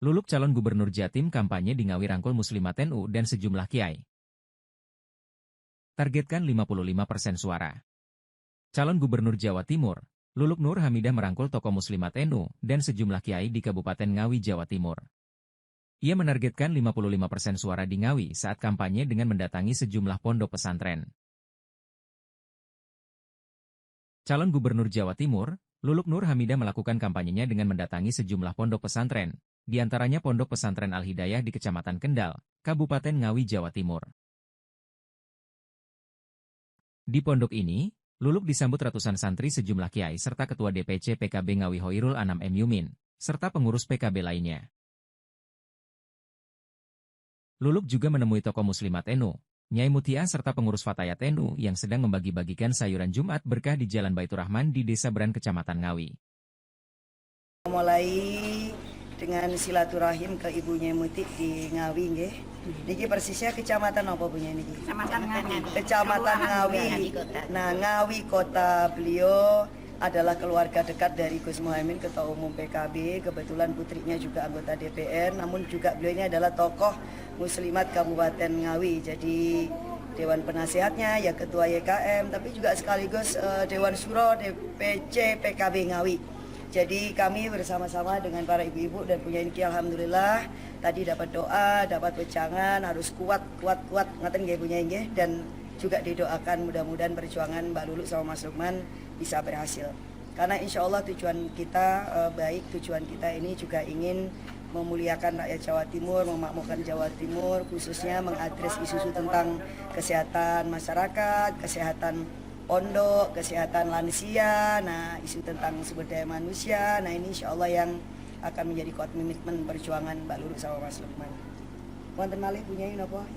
Luluk calon gubernur Jatim kampanye di Ngawi rangkul Muslimat NU dan sejumlah kiai. Targetkan 55% suara. Calon gubernur Jawa Timur, Luluk Nur Hamidah merangkul tokoh Muslimat NU dan sejumlah kiai di Kabupaten Ngawi, Jawa Timur. Ia menargetkan 55% suara di Ngawi saat kampanye dengan mendatangi sejumlah pondok pesantren. Calon gubernur Jawa Timur, Luluk Nur Hamidah melakukan kampanyenya dengan mendatangi sejumlah pondok pesantren, di antaranya Pondok Pesantren Al-Hidayah di Kecamatan Kendal, Kabupaten Ngawi, Jawa Timur. Di pondok ini, Luluk disambut ratusan santri sejumlah kiai serta Ketua DPC PKB Ngawi Hoirul Anam M. Yumin, serta pengurus PKB lainnya. Luluk juga menemui tokoh Muslimat NU, Nyai Mutia serta pengurus Fatayat NU yang sedang membagi-bagikan sayuran Jumat berkah di Jalan Baitur Rahman di Desa Beran, Kecamatan Ngawi. Mulai dengan silaturahim ke ibunya Muti di Ngawi nggih. Niki persisnya kecamatan apa punya niki? Kecamatan Ngawi. Kecamatan Ngawi. Nah, Ngawi kota beliau adalah keluarga dekat dari Gus Muhaimin, Ketua Umum PKB, kebetulan putrinya juga anggota DPR, namun juga beliau ini adalah tokoh Muslimat Kabupaten Ngawi. Jadi Dewan Penasehatnya, ya Ketua YKM, tapi juga sekaligus Dewan Syuro DPC PKB Ngawi. Jadi kami bersama-sama dengan para ibu-ibu dan punya ini alhamdulillah tadi dapat doa, dapat wejangan, harus kuat ngaten nggih punya ini dan juga didoakan mudah-mudahan perjuangan Mbak Luluk sama Mas Lukman bisa berhasil. Karena insya Allah tujuan kita baik, tujuan kita ini juga ingin memuliakan rakyat Jawa Timur, memakmurkan Jawa Timur, khususnya mengadres isu-isu tentang kesehatan masyarakat, kesehatan pondok, kesehatan lansia, nah isu tentang sumber daya manusia, nah ini insya Allah yang akan menjadi komitmen perjuangan Mbak Luluk sama Mas Lukman. Wonten malih Bunyai napa?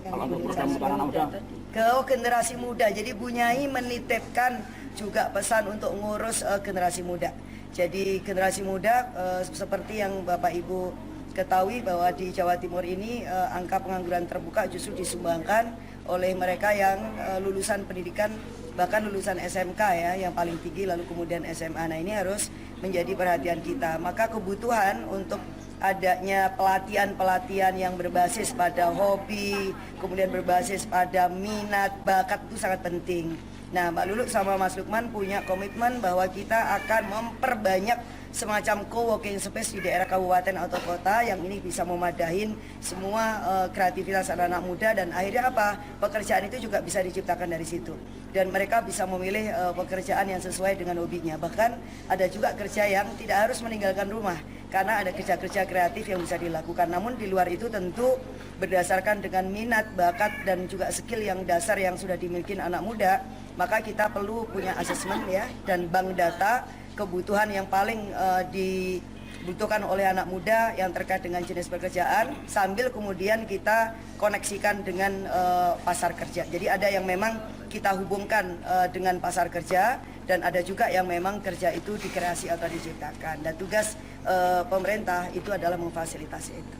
Ke generasi muda. Jadi Bunyai menitipkan juga pesan untuk ngurus generasi muda. Jadi generasi muda seperti yang Bapak Ibu ketahui bahwa di Jawa Timur ini angka pengangguran terbuka justru disumbangkan oleh mereka yang lulusan pendidikan bahkan lulusan SMK ya yang paling tinggi lalu kemudian SMA. Nah ini harus menjadi perhatian kita. Maka kebutuhan untuk adanya pelatihan-pelatihan yang berbasis pada hobi, kemudian berbasis pada minat, bakat itu sangat penting. Nah Mbak Luluk sama Mas Lukman punya komitmen bahwa kita akan memperbanyak semacam co-working space di daerah kabupaten atau kota yang ini bisa memadahin semua kreativitas anak-anak muda dan akhirnya apa? Pekerjaan itu juga bisa diciptakan dari situ. Dan mereka bisa memilih pekerjaan yang sesuai dengan hobinya. Bahkan ada juga kerja yang tidak harus meninggalkan rumah karena ada kerja-kerja kreatif yang bisa dilakukan. Namun di luar itu tentu berdasarkan dengan minat, bakat dan juga skill yang dasar yang sudah dimiliki anak muda, maka kita perlu punya asesmen ya dan bank data kebutuhan yang paling dibutuhkan oleh anak muda yang terkait dengan jenis pekerjaan sambil kemudian kita koneksikan dengan pasar kerja. Jadi ada yang memang kita hubungkan dengan pasar kerja dan ada juga yang memang kerja itu dikreasi atau diciptakan. Dan tugas pemerintah itu adalah memfasilitasi itu.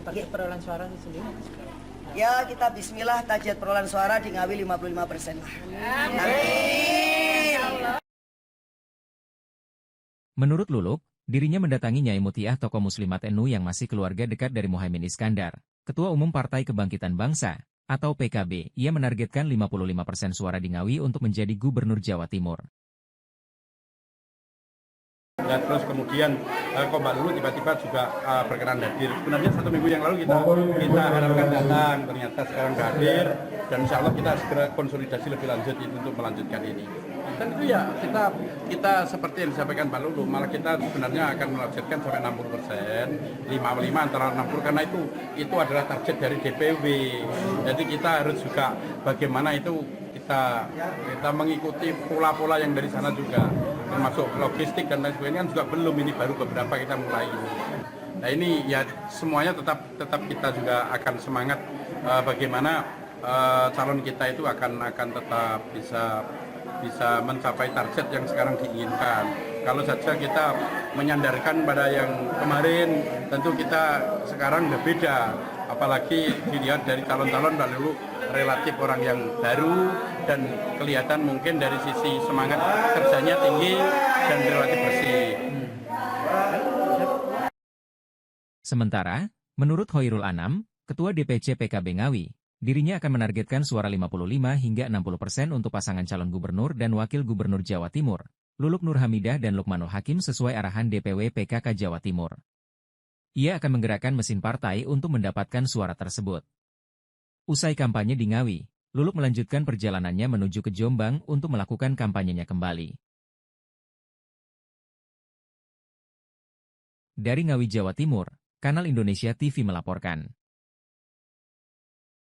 Target perolehan suara sendiri? Ya kita bismillah target perolehan suara di Ngawi 55% lah. Menurut Luluk, dirinya mendatangi Nyai Mutiah tokoh Muslimat NU yang masih keluarga dekat dari Muhaimin Iskandar, Ketua Umum Partai Kebangkitan Bangsa, atau PKB. Ia menargetkan 55% suara di Ngawi untuk menjadi Gubernur Jawa Timur. Dan terus kemudian kok Mbak Luluk tiba-tiba juga berkenan hadir. Sebenarnya 1 minggu yang lalu kita harapkan datang, ternyata sekarang hadir dan insya Allah kita segera konsolidasi lebih lanjut untuk melanjutkan ini. Dan itu ya kita seperti yang disampaikan Mbak Luluk, malah kita sebenarnya akan melanjutkan sampai 60%, 55 antara 60 karena itu adalah target dari DPW. Jadi kita harus juga bagaimana itu kita mengikuti pola-pola yang dari sana juga, termasuk logistik dan lain sebagainya kan juga belum, ini baru beberapa kita mulai ini. Nah ini ya semuanya tetap kita juga akan semangat bagaimana calon kita itu akan tetap bisa mencapai target yang sekarang diinginkan. Kalau saja kita menyandarkan pada yang kemarin, tentu kita sekarang berbeda. Apalagi dilihat dari calon-calon lalu relatif orang yang baru dan kelihatan mungkin dari sisi semangat kerjanya tinggi dan relatif bersih. Sementara, menurut Hoirul Anam, Ketua DPC PKB Ngawi, dirinya akan menargetkan suara 55 hingga 60% untuk pasangan calon gubernur dan wakil gubernur Jawa Timur, Luluk Nur Hamidah dan Lukmanul Hakim sesuai arahan DPW PKK Jawa Timur. Ia akan menggerakkan mesin partai untuk mendapatkan suara tersebut. Usai kampanye di Ngawi, Luluk melanjutkan perjalanannya menuju ke Jombang untuk melakukan kampanyenya kembali. Dari Ngawi, Jawa Timur, Kanal Indonesia TV melaporkan.